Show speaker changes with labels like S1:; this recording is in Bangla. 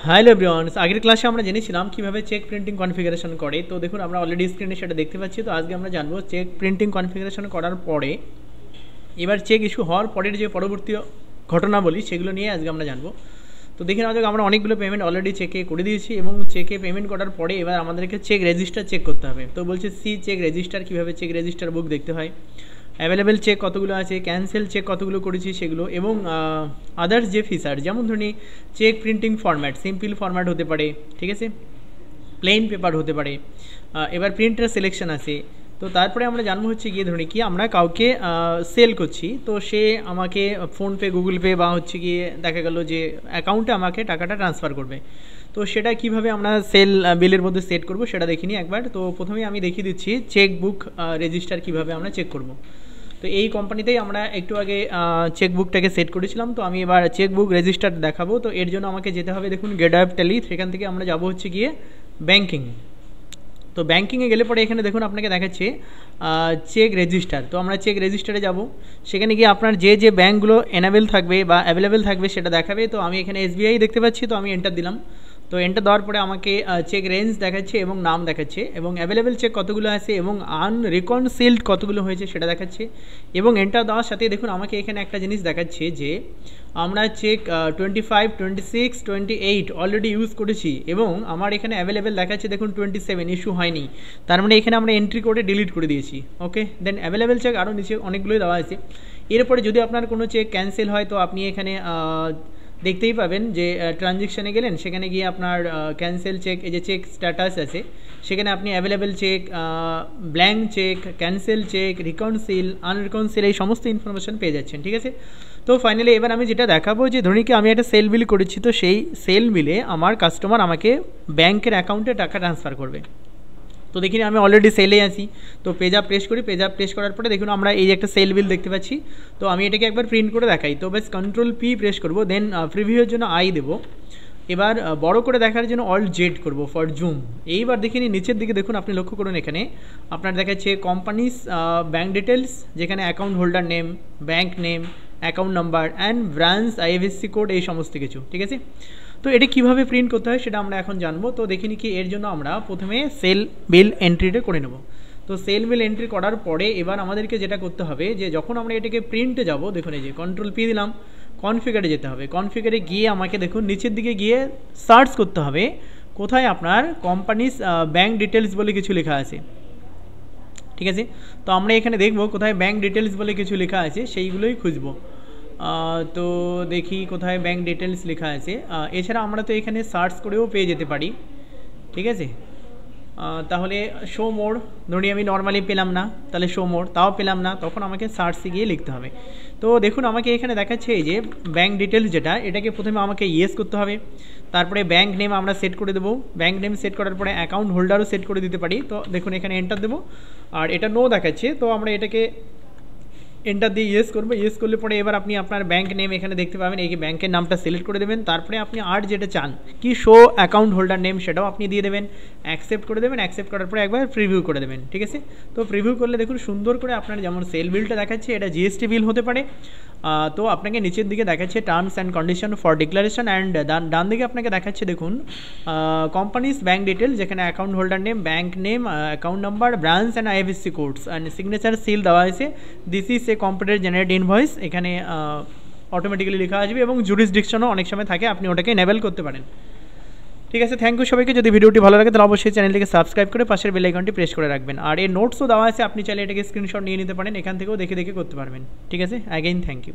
S1: হ্যালো এভরিওয়ান, আগের ক্লাসে আমরা জেনেছিলাম কিভাবে চেক প্রিন্টিং কনফিগারেশন করে। তো দেখুন আমরা অলরেডি স্ক্রিনে সেটা দেখতে পাচ্ছি। তো আজকে আমরা জানবো চেক প্রিন্টিং কনফিগারেশন করার পরে এবার চেক ইস্যু হওয়ার পরের যে পরবর্তী ঘটনাবলী সেগুলো নিয়ে আজকে আমরা জানবো। তো দেখে নেওয়া যাক, আমরা অনেকগুলো পেমেন্ট অলরেডি চেকে করে দিয়েছি এবং চেকে পেমেন্ট করার পরে এবার আমাদেরকে চেক রেজিস্টার চেক করতে হবে। তো বলছে সি চেক রেজিস্টার, কীভাবে চেক রেজিস্টার বুক দেখতে হয়, অ্যাভেলেবেল চেক কতগুলো আছে, ক্যান্সেল চেক কতগুলো করেছি সেগুলো, এবং আদার্স যে ফিচার, যেমন ধরুন check printing format, simple format হতে পারে, ঠিক আছে, প্লেন পেপার হতে পারে, এবার প্রিন্টার সিলেকশন আছে। তো তারপরে আমরা জানবো হচ্ছে গিয়ে ধরুন কি আমরা কাউকে সেল করছি, তো সে আমাকে ফোনপে, গুগল পে বা হচ্ছে গিয়ে দেখা গেল যে অ্যাকাউন্টে আমাকে টাকাটা ট্রান্সফার করবে। তো সেটা কিভাবে আমরা সেল বিলের মধ্যে সেট করব সেটা দেখিনি একবার। তো প্রথমেই আমি দেখিয়ে দিচ্ছি চেক বুক রেজিস্টার কীভাবে আমরা চেক করব। তো এই কোম্পানিতেই আমরা একটু আগে চেকবুকটাকে সেট করেছিলাম। তো আমি এবার চেকবুক রেজিস্টার দেখাবো। তো এর জন্য আমাকে যেতে হবে, দেখুন গেট অ্যাপ ট্যালি, সেখান থেকে আমরা যাব হচ্ছে গিয়ে ব্যাঙ্কিং। তো ব্যাঙ্কিংয়ে গেলে পরে এখানে দেখুন আপনাকে দেখাচ্ছে চেক রেজিস্টার। তো আমরা চেক রেজিস্টারে যাব, সেখানে গিয়ে আপনার যে যে ব্যাঙ্কগুলো এনাবেল থাকবে বা অ্যাভেলেবেল থাকবে সেটা দেখাবে। তো আমি এখানে এসবিআই দেখতে পাচ্ছি, তো আমি এন্টার দিলাম। তো এন্টার দেওয়ার পরে আমাকে চেক রেঞ্জ দেখাচ্ছে এবং নাম দেখাচ্ছে, এবং অ্যাভেলেবেল চেক কতগুলো আছে এবং আনরিকনসিল্ড কতগুলো হয়েছে সেটা দেখাচ্ছে। এবং এন্টার দেওয়ার সাথে দেখুন আমাকে এখানে একটা জিনিস দেখাচ্ছে যে আমরা চেক 25, 26, 28 অলরেডি ইউজ করেছি এবং আমার এখানে অ্যাভেলেবেল দেখাচ্ছে দেখুন 27 ইস্যু হয়নি। তার মানে এখানে আমরা এন্ট্রি করে ডিলিট করে দিয়েছি। ওকে, দেন অ্যাভেলেবেল চেক আরও নিচে অনেকগুলোই দেওয়া আছে। এরপরে যদি আপনার কোনো চেক ক্যান্সেল হয় তো আপনি এখানে দেখতেই পাবেন যে ট্রানজ্যাকশানে গেলেন, সেখানে গিয়ে আপনার ক্যান্সেল চেক, এই যে চেক স্ট্যাটাস আছে সেখানে আপনি available check, blank check, cancel check, reconcile, unreconcile এই সমস্ত ইনফরমেশন পেয়ে যাচ্ছেন, ঠিক আছে। তো ফাইনালি এবার আমি যেটা দেখাবো যে ধরুন কি আমি একটা সেল বিল করেছি, তো সেই সেল বিলে আমার কাস্টমার আমাকে ব্যাংকের অ্যাকাউন্টে টাকা ট্রান্সফার করবে। তো দেখিনি আমি অলরেডি সেলে আছি। তো পেজ আপ প্রেস করি, পেজ আপ প্রেস করার পরে দেখুন আমরা এই যে একটা সেল বিল দেখতে পাচ্ছি। তো আমি এটাকে একবার প্রিন্ট করে দেখাই। তো বেশ কন্ট্রোল পি প্রেস করবো, দেন প্রিভিউয়ের জন্য আই দেবো। এবার বড় করে দেখার জন্য অল্ট জেড করবো ফর জুম। এইবার দেখিনি নিচের দিকে দেখুন, আপনি লক্ষ্য করুন এখানে আপনার দেখাচ্ছে কোম্পানিজ ব্যাঙ্ক ডিটেলস, যেখানে account holder name, bank name, account number and branch IFSC code, এই সমস্ত কিছু, ঠিক আছে। তো এটা কীভাবে প্রিন্ট করতে হয় সেটা আমরা এখন জানবো। তো দেখিনি কি এর জন্য আমরা প্রথমে সেল বিল এন্ট্রিটা করে নেব। তো সেল বিল এন্ট্রি করার পরে এবার আমাদেরকে যেটা করতে হবে যে যখন আমরা এটাকে প্রিন্টে যাব, দেখুন এই যে কন্ট্রোল পি দিলাম, কনফিগারে যেতে হবে। কনফিগারে গিয়ে আমাকে দেখুন নিচের দিকে গিয়ে সার্চ করতে হবে কোথায় আপনার কোম্পানিজ ব্যাঙ্ক ডিটেলস বলে কিছু লেখা আছে, ঠিক আছে। তো আমরা এখানে দেখব কোথায় ব্যাঙ্ক ডিটেলস বলে কিছু লেখা আছে, সেইগুলোই খুঁজবো। তো দেখি কোথায় ব্যাঙ্ক ডিটেলস লেখা আছে। এছাড়া আমরা তো এখানে সার্চ করেও পেয়ে যেতে পারি, ঠিক আছে। তাহলে শো মোড, ধরি আমি নর্মালি পেলাম না, তাহলে শো মোড, তাও পেলাম না, তখন আমাকে সার্চে গিয়ে লিখতে হবে। তো দেখুন আমাকে এখানে দেখাচ্ছে এই যে ব্যাঙ্ক ডিটেলস, যেটা এটাকে প্রথমে আমাকে ইয়েস করতে হবে। তারপরে ব্যাঙ্ক নেম আমরা সেট করে দেবো। ব্যাঙ্ক নেম সেট করার পরে অ্যাকাউন্ট হোল্ডারও সেট করে দিতে পারি। তো দেখুন এখানে এন্টার দেবো, আর এটা নো দেখাচ্ছে, তো আমরা এটাকে এন্টার দিয়ে ইয়েস করবো। ইয়েস করলে পরে এবার আপনি আপনার ব্যাঙ্ক নেম এখানে দেখতে পাবেন, এই ব্যাঙ্কের নামটা সিলেক্ট করে দেবেন। তারপরে আপনি আর যেটা চান কি শো অ্যাকাউন্ট হোল্ডার নেম, সেটাও আপনি দিয়ে দেবেন, অ্যাকসেপ্ট করে দেবেন। অ্যাকসেপ্ট করার পরে একবার প্রিভিউ করে দেবেন, ঠিক আছে। তো প্রিভিউ করলে দেখুন সুন্দর করে আপনার যেমন সেল বিলটা দেখাচ্ছে, এটা জিএসটি বিল হতে পারে। তো আপনাকে নিচের দিকে দেখাচ্ছে terms and condition for declaration, and ডান দিকে আপনাকে দেখাচ্ছে দেখুন কোম্পানিজ ব্যাঙ্ক ডিটেল, যেখানে account holder name, bank name, account number, branch and IFSC codes and signature seal দেওয়া হয়েছে। This is a computer generate invoice, এখানে অটোমেটিক্যালি লেখা আসবে এবং জুরিসডিকশনও অনেক সময় থাকে, আপনি ওটাকে এনেবল করতে পারেন, ঠিক আছে। থ্যাংক ইউ সবাইকে। যদি ভিডিওটি ভালো লাগে তাহলে অবশ্যই চ্যানেলটিকে সাবস্ক্রাইব করে পাশের বেল আইকনটি প্রেস করে রাখবেন। আর এর নোটসও দেওয়া আছে, আপনি চাইলে এটাকে স্ক্রিনশট নিয়ে নিতে পারেন, এখান থেকেও দেখে দেখে করতে পারবেন, ঠিক আছে। Again thank you.